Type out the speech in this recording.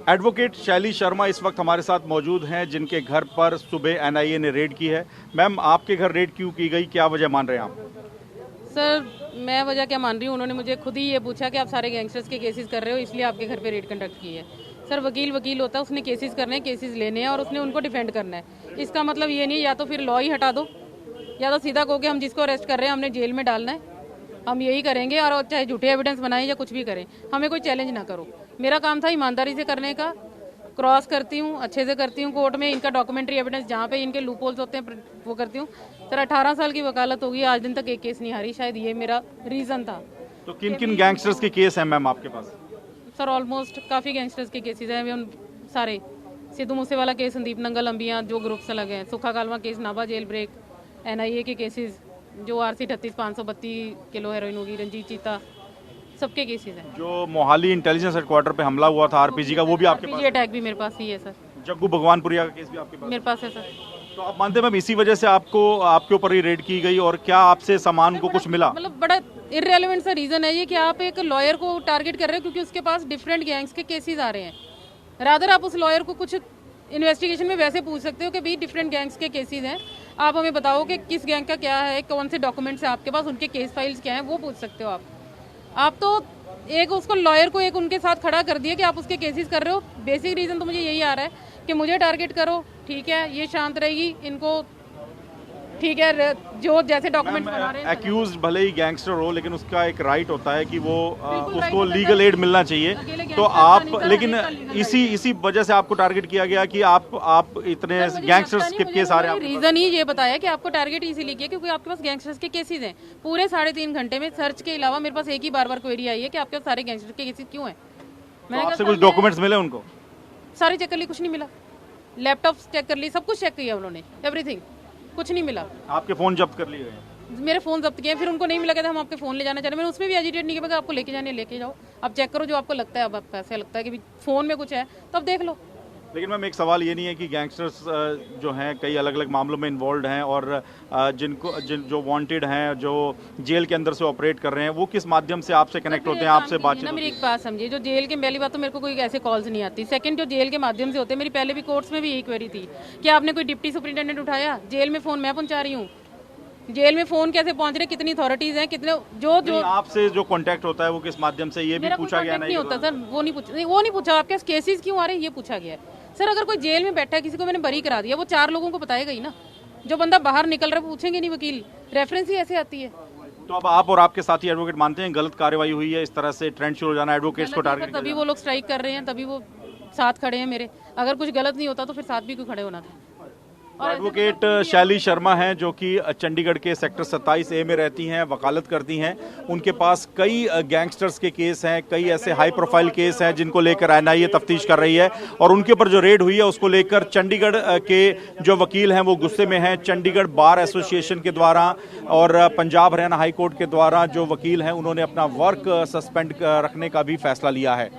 Advocate शैली शर्मा इस वक्त हमारे साथ मौजूद हैं, जिनके घर पर सुबह एनआईए ने रेड की है। मैम, आपके घर रेड क्यों की गई, क्या वजह मान रहे हैं आप? सर, मैं वजह क्या मान रही हूँ, उन्होंने मुझे खुद ही ये पूछा कि आप सारे गैंगस्टर्स के केसेस कर रहे हो, इसलिए आपके घर पे रेड कंडक्ट की है। सर, वकील होता है, उसने केसेस करने हैं, केसेस लेने हैं और उसने उनको डिफेंड करना है। इसका मतलब ये नहीं है या तो फिर लॉ ही हटा दो या तो सीधा कहो कि हम जिसको अरेस्ट कर रहे हैं हमने जेल में डालना है, हम यही करेंगे और चाहे झूठे एविडेंस बनाएं या कुछ भी करें, हमें कोई चैलेंज ना करो। मेरा काम था ईमानदारी से करने का, क्रॉस करती हूँ, अच्छे से करती हूँ कोर्ट में, इनका डॉक्यूमेंट्री एविडेंस जहाँ पे इनके लूप होल्स होते हैं वो करती हूँ। सर, 18 साल की वकालत होगी, आज दिन तक एक केस नहीं हारी, शायद ये मेरा रीज़न था। तो किन किन गैंगस्टर्स के केस हैं मैम आपके पास? सर, ऑलमोस्ट काफ़ी गैंगस्टर्स के केसेस हैं, उन सारे सिद्धू मूसेवाला केस, संदीप नंगल, अंबिया, जो ग्रुप से लगे हैं, Sukha Kahlwan case, Nabha jail break, NIA के केसेस, जो RC 38,532 किलो हेरोइन होगी, रंजीत चीता, सबके केसेस हैं। जो मोहाली इंटेलिजेंस हेडक्वार्टर पे हमला हुआ था आरपीजी का, वो भी आपके पास? RPG अटैक भी मेरे पास ही है सर। जग्गू भगवानपुरिया का केस भी आपके पास? मेरे पास है सर। तो आप मानते हैं मैम इसी वजह से आपके ऊपर ही रेड की गई, और क्या आपसे सामान को कुछ मिला? मतलब बड़ा इररेलेवेंट सा रीजन है ये कि आप एक लॉयर को टारगेट कर रहे हो क्योंकि उसके पास डिफरेंट गैंग्स के केसेस आ रहे हैं। रादर आप उस लॉयर को कुछ इन्वेस्टिगेशन में वैसे पूछ सकते हो कि भाई डिफरेंट गैंग्स के केसेस हैं, आप हमें बताओ कि किस गैंग का क्या है, कौन से डॉक्यूमेंट्स हैं आपके पास, उनके केस फाइल्स क्या हैं, वो पूछ सकते हो आप तो एक उसको लॉयर को एक उनके साथ खड़ा कर दिया कि आप उसके केसेस कर रहे हो। बेसिक रीज़न तो मुझे यही आ रहा है कि मुझे टारगेट करो, ठीक है, ये शांत रहेगी, इनको ठीक है, जो जैसे डॉक्यूमेंट्स बना रहे हैं। एक्यूज भले ही गैंगस्टर हो, लेकिन उसका एक राइट होता है कि वो बिल्कुल right उसको होता है लीगल सर। एड मिलना चाहिए। अकेले तो gangster आप का नहीं सर, लेकिन हर एक का legal इसी वजह से आपको टारगेट किया गया कि आप इतने गैंगस्टर्स के केस आ रहे हैं? रीजन ही ये बताया कि आपको टारगेट इसीलिए किया क्योंकि आपके पास गैंगस्टर्स के केसेस हैं। पूरे 3.5 घंटे में सर्च के अलावा मेरे पास एक ही बार क्वेरी आई है कि आपके पास सारे गैंगस्टर्स के केसेस क्यों हैं। तो आपसे कुछ डॉक्यूमेंट्स मिले उनको? सारे चेक कर ली, कुछ नहीं मिला। लैपटॉप चेक कर ली, सब कुछ चेक किया उन्होंने, एवरीथिंग, कुछ नहीं मिला। आपके फोन जब्त कर लिए गए? मेरे फोन जब्त किए, फिर उनको नहीं मिला, कहते हम आपके फोन ले जाना चाह रहे हैं। मैंने उसमें भी एजिटेट नहीं किया, आपको लेके जाने लेके जाओ, आप चेक करो जो आपको लगता है। अब आपको ऐसा लगता है कि फोन में कुछ है तो अब देख लो। लेकिन मैम एक सवाल ये नहीं है कि गैंगस्टर्स जो हैं कई अलग अलग मामलों में इन्वॉल्व हैं, और जो वांटेड हैं, जो जेल के अंदर से ऑपरेट कर रहे हैं, वो किस माध्यम से आपसे कनेक्ट होते हैं, आपसे बातचीत? मेरी एक बात समझिए, जो जेल के, पहली बात तो मेरे को कोई ऐसे कॉल्स नहीं आती। सेकंड, जो जेल के माध्यम से होते हैं, मेरी पहले भी कोर्ट्स में भी यही क्वेरी थी कि आपने कोई डिप्टी सुपरिटेंडेंट उठाया, जेल में फोन मैं पहुंचा रही हूँ, जेल में फोन कैसे पहुंच रहे, कितनी अथॉरिटीज हैं, कितने जो आपसे जो कांटेक्ट होता है वो किस माध्यम से, ये भी पूछा गया? नहीं होता सर, वो नहीं पूछा आपके केसेस क्यों आ रहे हैं, ये पूछा गया है। सर, अगर कोई जेल में बैठा है, किसी को मैंने बरी करा दिया, वो 4 लोगों को बताएगा ही ना। जो बंदा बाहर निकल रहा है पूछेंगे नहीं वकील, रेफरेंस ही ऐसे आती है। तो अब आप और आपके साथी एडवोकेट मानते हैं गलत कार्रवाई हुई है, इस तरह से ट्रेंड शुरू हो जाना, एडवोकेट्स को टारगेट? तभी वो लोग स्ट्राइक कर रहे हैं, तभी वो साथ खड़े हैं मेरे। अगर कुछ गलत नहीं होता तो फिर साथ भी क्यों खड़े होना था। एडवोकेट शैली शर्मा हैं, जो कि चंडीगढ़ के सेक्टर 27A में रहती हैं, वकालत करती हैं। उनके पास कई गैंगस्टर्स के केस हैं, कई ऐसे हाई प्रोफाइल केस हैं जिनको लेकर एनआईए तफ्तीश कर रही है, और उनके ऊपर जो रेड हुई है उसको लेकर चंडीगढ़ के जो वकील हैं वो गुस्से में हैं। चंडीगढ़ बार एसोसिएशन के द्वारा और पंजाब हरियाणा हाई कोर्ट के द्वारा जो वकील हैं उन्होंने अपना वर्क सस्पेंड रखने का भी फैसला लिया है।